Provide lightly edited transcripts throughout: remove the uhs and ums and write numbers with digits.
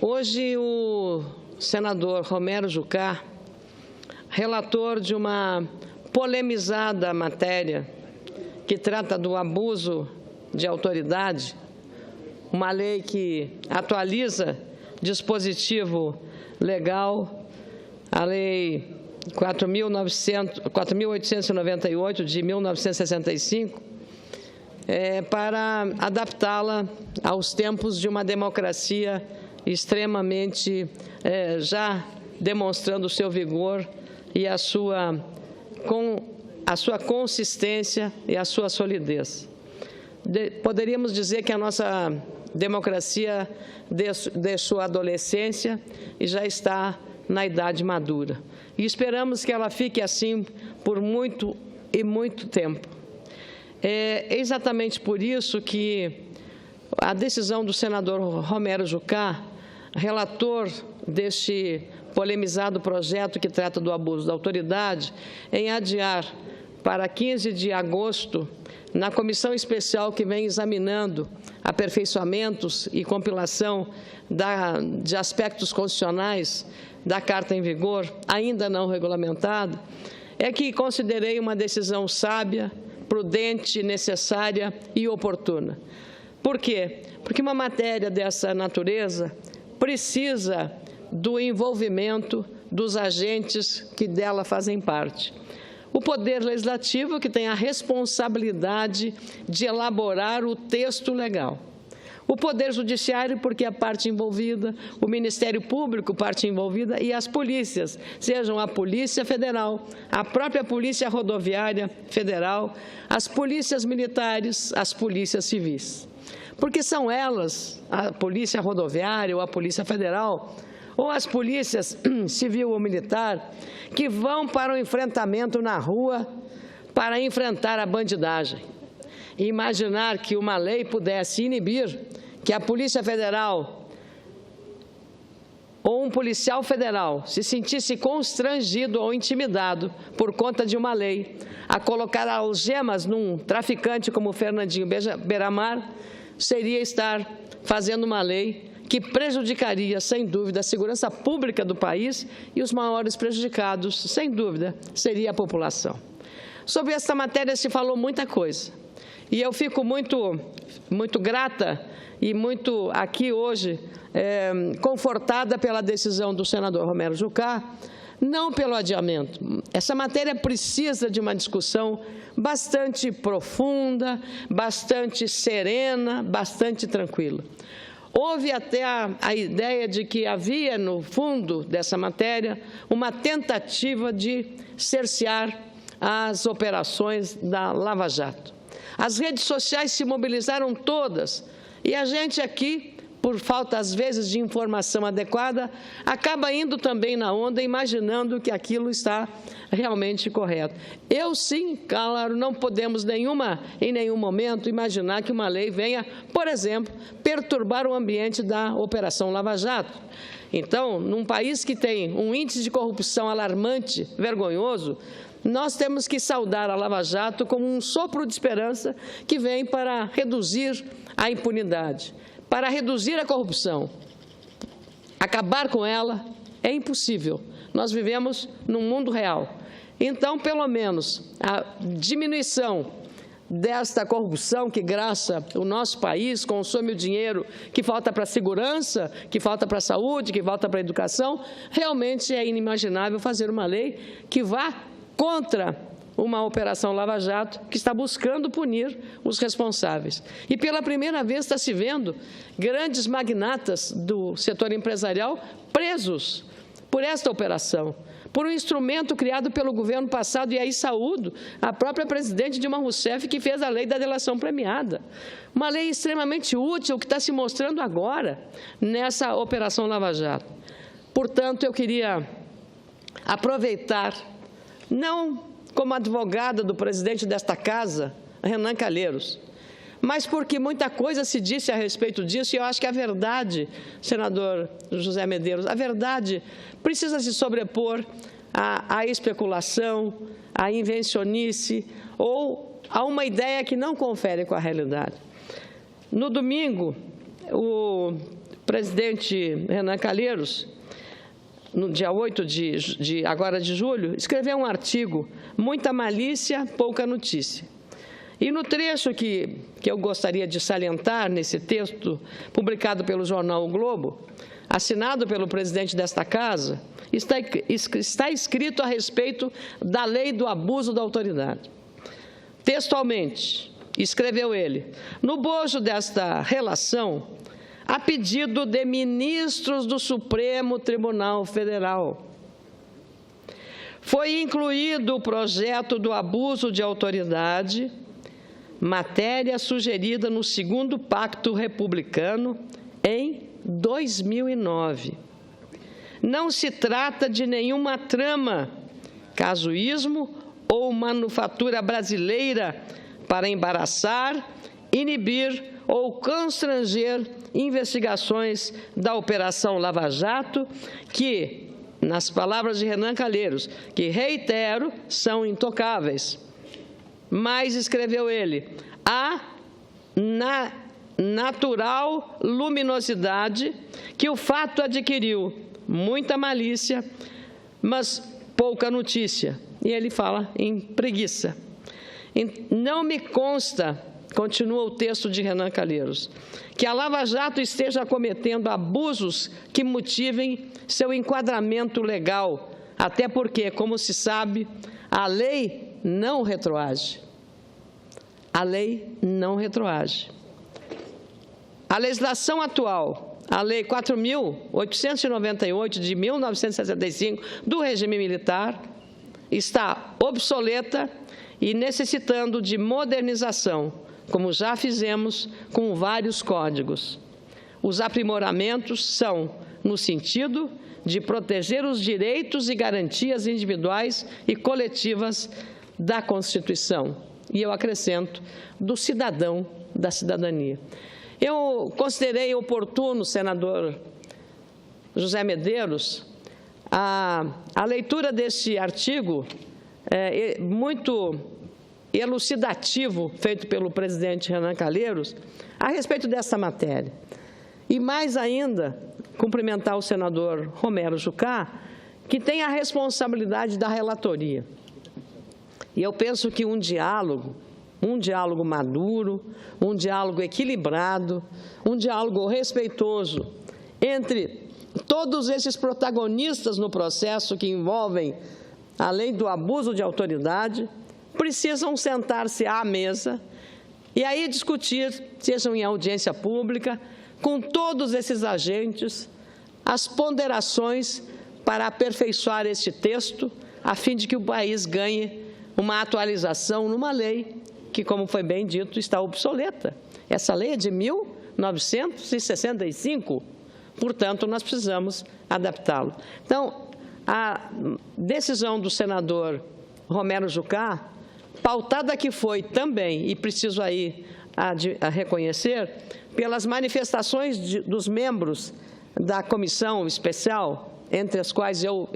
Hoje, o senador Romero Jucá, relator de uma polemizada matéria que trata do abuso de autoridade, uma lei que atualiza dispositivo legal, a Lei 4.898 de 1965, para adaptá-la aos tempos de uma democracia extremamente, já demonstrando o seu vigor e a sua consistência e a sua solidez. Poderíamos dizer que a nossa democracia deixou a adolescência e já está na idade madura. E esperamos que ela fique assim por muito e muito tempo. É exatamente por isso que a decisão do senador Romero Jucá, relator deste polemizado projeto que trata do abuso da autoridade, em adiar para 15 de agosto, na comissão especial que vem examinando aperfeiçoamentos e compilação de aspectos constitucionais da Carta em vigor, ainda não regulamentada, é que considerei uma decisão sábia, prudente, necessária e oportuna. Por quê? Porque uma matéria dessa natureza precisa do envolvimento dos agentes que dela fazem parte. O Poder Legislativo, que tem a responsabilidade de elaborar o texto legal. O Poder Judiciário, porque é a parte envolvida, o Ministério Público, parte envolvida, e as polícias, sejam a Polícia Federal, a própria Polícia Rodoviária Federal, as polícias militares, as polícias civis. Porque são elas, a Polícia Rodoviária ou a Polícia Federal, ou as polícias civil ou militar, que vão para o enfrentamento na rua para enfrentar a bandidagem. E imaginar que uma lei pudesse inibir que a Polícia Federal ou um policial federal se sentisse constrangido ou intimidado por conta de uma lei a colocar algemas num traficante como o Fernandinho Beiramar, seria estar fazendo uma lei que prejudicaria, sem dúvida, a segurança pública do país, e os maiores prejudicados, sem dúvida, seria a população. Sobre esta matéria se falou muita coisa, e eu fico muito grata e muito aqui hoje confortada pela decisão do senador Romero Jucá, não pelo adiamento. Essa matéria precisa de uma discussão bastante profunda, bastante serena, bastante tranquila. Houve até a ideia de que havia, no fundo dessa matéria, uma tentativa de cercear as operações da Lava Jato. As redes sociais se mobilizaram todas, e a gente aqui, por falta, às vezes, de informação adequada, acaba indo também na onda, imaginando que aquilo está realmente correto. Eu, sim, claro, não podemos em nenhum momento imaginar que uma lei venha, por exemplo, perturbar o ambiente da Operação Lava Jato. Então, num país que tem um índice de corrupção alarmante, vergonhoso, nós temos que saudar a Lava Jato como um sopro de esperança que vem para reduzir a impunidade. Para reduzir a corrupção, acabar com ela é impossível. Nós vivemos num mundo real. Então, pelo menos, a diminuição desta corrupção que graça o nosso país, consome o dinheiro que falta para a segurança, que falta para a saúde, que falta para a educação, realmente é inimaginável fazer uma lei que vá contra uma operação Lava Jato que está buscando punir os responsáveis. E pela primeira vez está se vendo grandes magnatas do setor empresarial presos por esta operação, por um instrumento criado pelo governo passado, e aí saúdo a própria presidente Dilma Rousseff, que fez a lei da delação premiada. Uma lei extremamente útil que está se mostrando agora nessa operação Lava Jato. Portanto, eu queria aproveitar, não como advogada do presidente desta casa, Renan Calheiros, mas porque muita coisa se disse a respeito disso, e eu acho que a verdade, senador José Medeiros, a verdade precisa se sobrepor à especulação, à invencionice ou a uma ideia que não confere com a realidade. No domingo, presidente Renan Calheiros, no dia 8 agora de julho, escreveu um artigo, Muita Malícia, Pouca Notícia. E no trecho que eu gostaria de salientar, nesse texto publicado pelo jornal O Globo, assinado pelo presidente desta Casa, está escrito a respeito da lei do abuso da autoridade. Textualmente, escreveu ele, no bojo desta relação, a pedido de ministros do Supremo Tribunal Federal, foi incluído o projeto do abuso de autoridade, matéria sugerida no segundo Pacto Republicano em 2009. Não se trata de nenhuma trama, casuísmo ou manufatura brasileira para embaraçar, inibir ou constranger investigações da Operação Lava Jato, que, nas palavras de Renan Calheiros, que, reitero, são intocáveis. Mas, escreveu ele, há na natural luminosidade que o fato adquiriu muita malícia, mas pouca notícia. E ele fala em preguiça. Não me consta, continua o texto de Renan Calheiros, que a Lava Jato esteja cometendo abusos que motivem seu enquadramento legal, até porque, como se sabe, a lei não retroage. A lei não retroage. A legislação atual, a Lei 4.898 de 1965 do regime militar, está obsoleta e necessitando de modernização, como já fizemos com vários códigos. Os aprimoramentos são no sentido de proteger os direitos e garantias individuais e coletivas da Constituição. E eu acrescento, do cidadão, da cidadania. Eu considerei oportuno, senador José Medeiros, a leitura deste artigo muito elucidativo feito pelo presidente Renan Calheiros a respeito dessa matéria. E mais ainda, cumprimentar o senador Romero Jucá, que tem a responsabilidade da relatoria. E eu penso que um diálogo maduro, um diálogo equilibrado, um diálogo respeitoso entre todos esses protagonistas no processo que envolvem a lei do abuso de autoridade, precisam sentar-se à mesa e aí discutir, sejam em audiência pública, com todos esses agentes, as ponderações para aperfeiçoar este texto, a fim de que o país ganhe uma atualização numa lei que, como foi bem dito, está obsoleta. Essa lei é de 1965, portanto, nós precisamos adaptá-lo. Então, a decisão do senador Romero Jucá, pautada que foi também, e preciso aí a reconhecer, pelas manifestações dos membros da comissão especial, entre as quais eu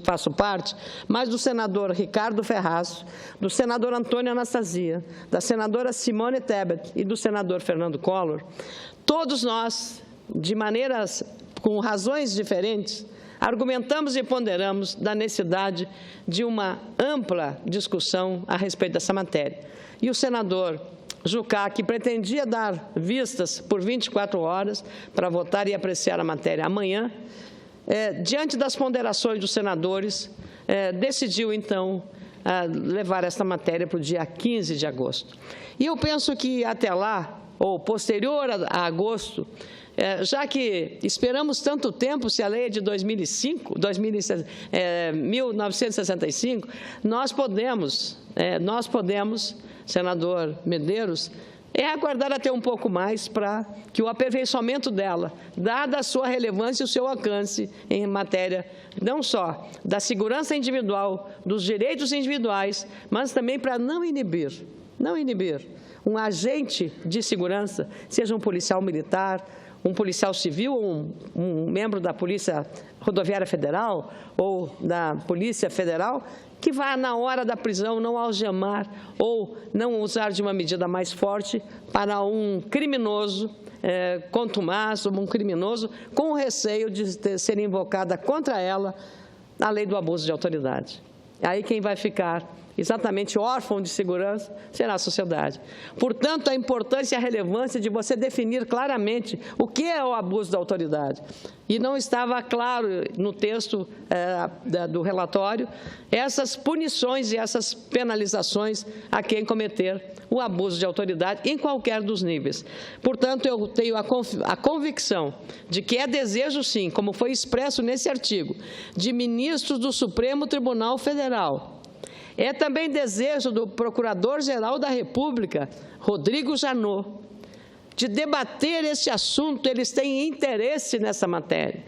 faço parte, mas do senador Ricardo Ferraz, do senador Antônio Anastasia, da senadora Simone Tebet e do senador Fernando Collor, todos nós, com razões diferentes, argumentamos e ponderamos da necessidade de uma ampla discussão a respeito dessa matéria. E o senador Jucá, que pretendia dar vistas por 24 horas para votar e apreciar a matéria amanhã, diante das ponderações dos senadores, decidiu, então, levar esta matéria para o dia 15 de agosto. E eu penso que até lá, ou posterior a agosto, já que esperamos tanto tempo, se a lei é de 1965, nós podemos, senador Medeiros, aguardar até um pouco mais para que o aperfeiçoamento dela, dada a sua relevância e o seu alcance em matéria não só da segurança individual, dos direitos individuais, mas também para não inibir um agente de segurança, seja um policial militar, um policial civil, um membro da Polícia Rodoviária Federal ou da Polícia Federal, que vá, na hora da prisão, não algemar ou não usar de uma medida mais forte para um criminoso contumaz, um criminoso, com o receio de ser invocada contra ela a lei do abuso de autoridade. Aí quem vai ficar exatamente órfão de segurança será a sociedade. Portanto, a importância e a relevância de você definir claramente o que é o abuso da autoridade. E não estava claro no texto do relatório essas punições e essas penalizações a quem cometer o abuso de autoridade em qualquer dos níveis. Portanto, eu tenho a convicção de que é desejo, sim, como foi expresso nesse artigo, de ministros do Supremo Tribunal Federal. É também desejo do Procurador-Geral da República, Rodrigo Janot, de debater esse assunto. Eles têm interesse nessa matéria,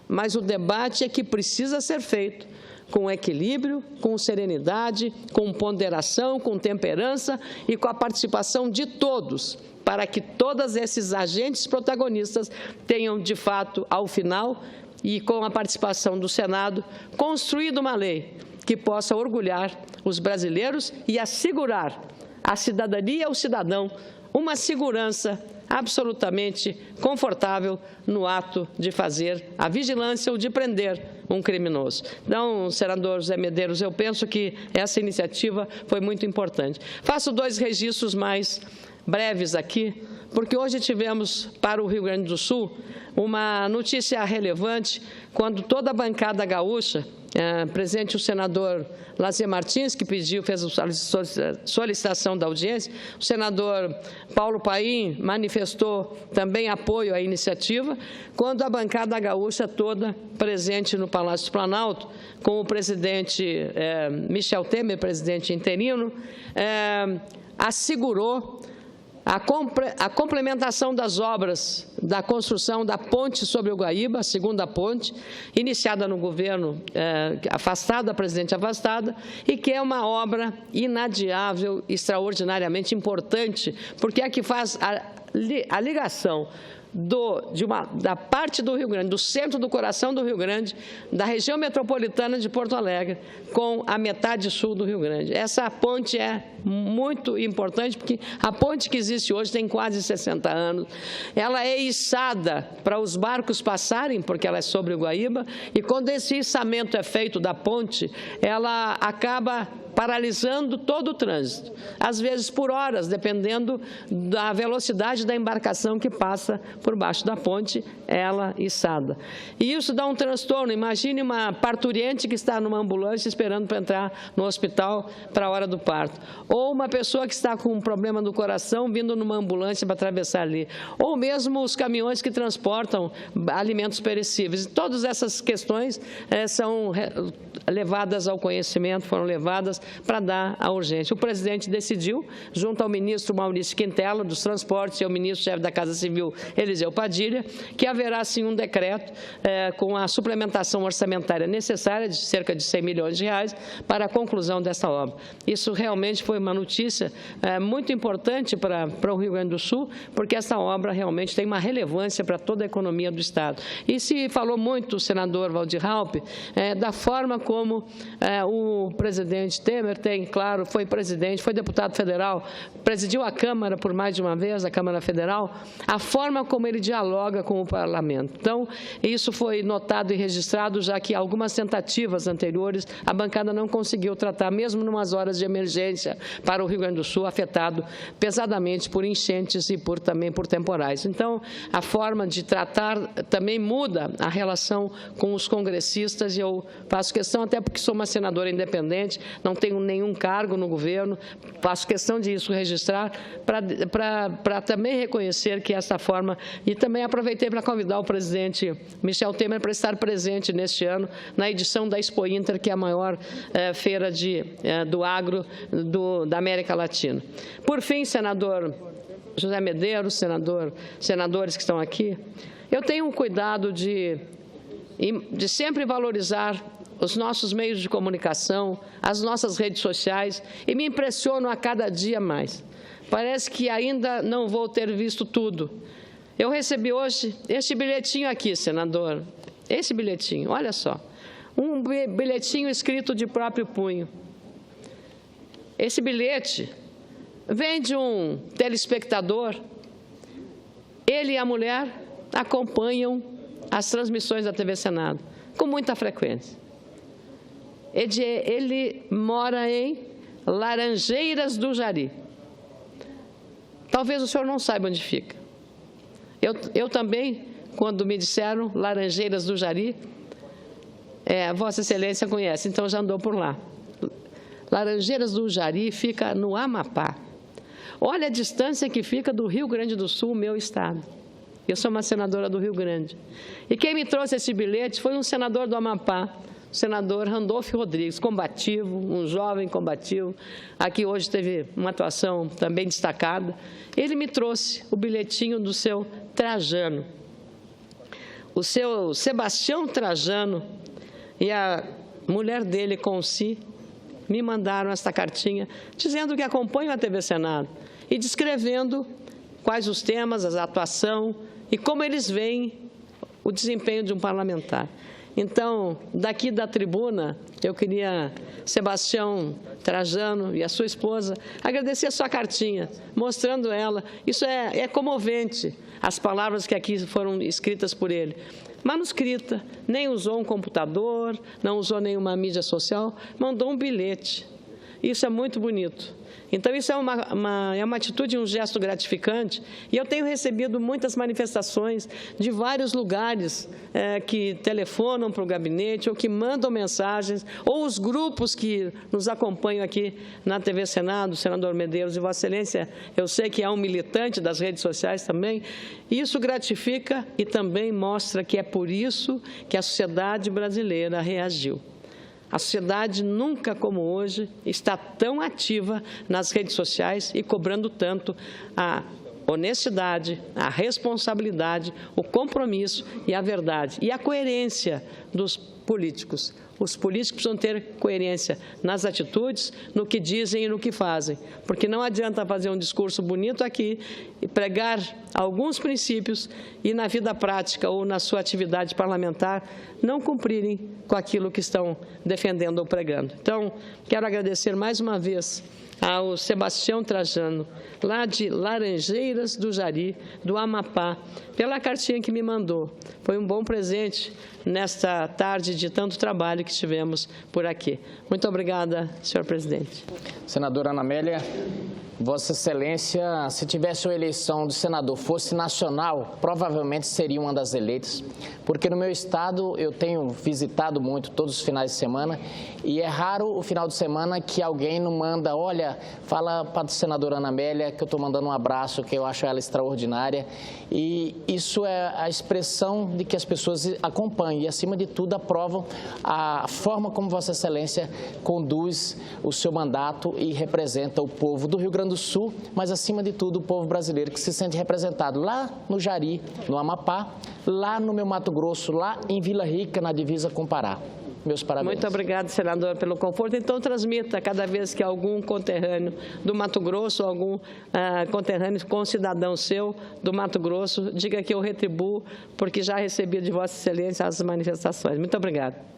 mas o debate é que precisa ser feito com equilíbrio, com serenidade, com ponderação, com temperança e com a participação de todos, para que todos esses agentes protagonistas tenham, de fato, ao final, e com a participação do Senado, construído uma lei que possa orgulhar os brasileiros e assegurar à cidadania e ao cidadão uma segurança absolutamente confortável no ato de fazer a vigilância ou de prender um criminoso. Então, senador José Medeiros, eu penso que essa iniciativa foi muito importante. Faço 2 registros mais breves aqui, porque hoje tivemos para o Rio Grande do Sul uma notícia relevante, quando toda a bancada gaúcha, presente o senador Lazier Martins, que fez a solicitação da audiência, o senador Paulo Paim manifestou também apoio à iniciativa, quando a bancada gaúcha toda presente no Palácio do Planalto, com o presidente Michel Temer, presidente interino, assegurou a complementação das obras da construção da ponte sobre o Guaíba, a segunda ponte, iniciada no governo afastado, a presidente afastada, e que é uma obra inadiável, extraordinariamente importante, porque é que faz a ligação da parte do Rio Grande, do centro do coração do Rio Grande, da região metropolitana de Porto Alegre, com a metade sul do Rio Grande. Essa ponte é muito importante, porque a ponte que existe hoje tem quase 60 anos. Ela é içada para os barcos passarem, porque ela é sobre o Guaíba, e quando esse içamento é feito da ponte, ela acaba paralisando todo o trânsito, às vezes por horas, dependendo da velocidade da embarcação que passa por baixo da ponte, ela içada. E isso dá um transtorno. Imagine uma parturiente que está numa ambulância esperando para entrar no hospital para a hora do parto, ou uma pessoa que está com um problema no coração vindo numa ambulância para atravessar ali, ou mesmo os caminhões que transportam alimentos perecíveis. Todas essas questões são levadas ao conhecimento, foram levadas para dar a urgência. O presidente decidiu, junto ao ministro Maurício Quintela, dos Transportes, e ao ministro-chefe da Casa Civil, Eliseu Padilha, que haverá, sim, um decreto com a suplementação orçamentária necessária, de cerca de 100 milhões de reais, para a conclusão dessa obra. Isso realmente foi uma notícia muito importante para o Rio Grande do Sul, porque essa obra realmente tem uma relevância para toda a economia do Estado. E se falou muito, o senador Waldir Raupp, da forma como o presidente Temer tem, claro, foi presidente, foi deputado federal, presidiu a Câmara por mais de uma vez, a Câmara Federal, a forma como ele dialoga com o Parlamento. Então, isso foi notado e registrado, já que algumas tentativas anteriores a bancada não conseguiu tratar, mesmo em umas horas de emergência para o Rio Grande do Sul, afetado pesadamente por enchentes e também por temporais. Então, a forma de tratar também muda a relação com os congressistas, e eu faço questão, até porque sou uma senadora independente, não tenho nenhum cargo no governo, faço questão de isso registrar, para também reconhecer que essa forma, e também aproveitei para convidar o presidente Michel Temer para estar presente neste ano na edição da Expo Inter, que é a maior feira do agro da América Latina. Por fim, senador José Medeiros, senadores que estão aqui, eu tenho um cuidado de sempre valorizar os nossos meios de comunicação, as nossas redes sociais, e me impressiono a cada dia mais. Parece que ainda não vou ter visto tudo. Eu recebi hoje este bilhetinho aqui, senador, esse bilhetinho, olha só, um bilhetinho escrito de próprio punho. Esse bilhete vem de um telespectador. ele e a mulher acompanham as transmissões da TV Senado com muita frequência. Ele mora em Laranjeiras do Jari. Talvez o senhor não saiba onde fica. Eu também, quando me disseram Laranjeiras do Jari, Vossa Excelência conhece, então já andou por lá. Laranjeiras do Jari fica no Amapá. Olha a distância que fica do Rio Grande do Sul, meu estado. Eu sou uma senadora do Rio Grande. E quem me trouxe esse bilhete foi um senador do Amapá, o senador Randolfo Rodrigues, combativo, um jovem combativo, aqui hoje teve uma atuação também destacada. Ele me trouxe o bilhetinho do seu Trajano. O seu Sebastião Trajano e a mulher dele, Conci, me mandaram esta cartinha dizendo que acompanham a TV Senado e descrevendo quais os temas, a atuação e como eles veem o desempenho de um parlamentar. Então, daqui da tribuna, eu queria, Sebastião Trajano e a sua esposa, agradecer a sua cartinha, mostrando ela. Isso é comovente, as palavras que aqui foram escritas por ele. Manuscrita, nem usou um computador, não usou nenhuma mídia social, mandou um bilhete. Isso é muito bonito. Então, isso é uma atitude, um gesto gratificante. E eu tenho recebido muitas manifestações de vários lugares que telefonam para o gabinete ou que mandam mensagens, ou os grupos que nos acompanham aqui na TV Senado, o senador Medeiros e Vossa Excelência, eu sei que é um militante das redes sociais também. Isso gratifica e também mostra que é por isso que a sociedade brasileira reagiu. A sociedade nunca como hoje está tão ativa nas redes sociais e cobrando tanto a honestidade, a responsabilidade, o compromisso e a verdade e a coerência dos políticos. Os políticos precisam ter coerência nas atitudes, no que dizem e no que fazem, porque não adianta fazer um discurso bonito aqui e pregar alguns princípios e na vida prática ou na sua atividade parlamentar não cumprirem com aquilo que estão defendendo ou pregando. Então, quero agradecer mais uma vez ao Sebastião Trajano, lá de Laranjeiras do Jari, do Amapá, pela cartinha que me mandou. Foi um bom presente nesta tarde de tanto trabalho que tivemos por aqui. Muito obrigada, senhor presidente. Senadora Ana Amélia, Vossa Excelência, se tivesse uma eleição de senador fosse nacional, provavelmente seria uma das eleitas, porque no meu estado eu tenho visitado muito todos os finais de semana e é raro o final de semana que alguém não manda, olha, fala para a senadora Ana Amélia que eu estou mandando um abraço, que eu acho ela extraordinária, e isso é a expressão de que as pessoas acompanham e, acima de tudo, aprovam a forma como Vossa Excelência conduz o seu mandato e representa o povo do Rio Grande do Sul, mas, acima de tudo, o povo brasileiro que se sente representado lá no Jari, no Amapá, lá no meu Mato Grosso, lá em Vila Rica, na divisa com o Pará. Meus parabéns. Muito obrigado, senador, pelo conforto. Então, transmita cada vez que algum conterrâneo do Mato Grosso, algum conterrâneo concidadão seu do Mato Grosso, diga que eu retribuo, porque já recebi de Vossa Excelência as manifestações. Muito obrigado.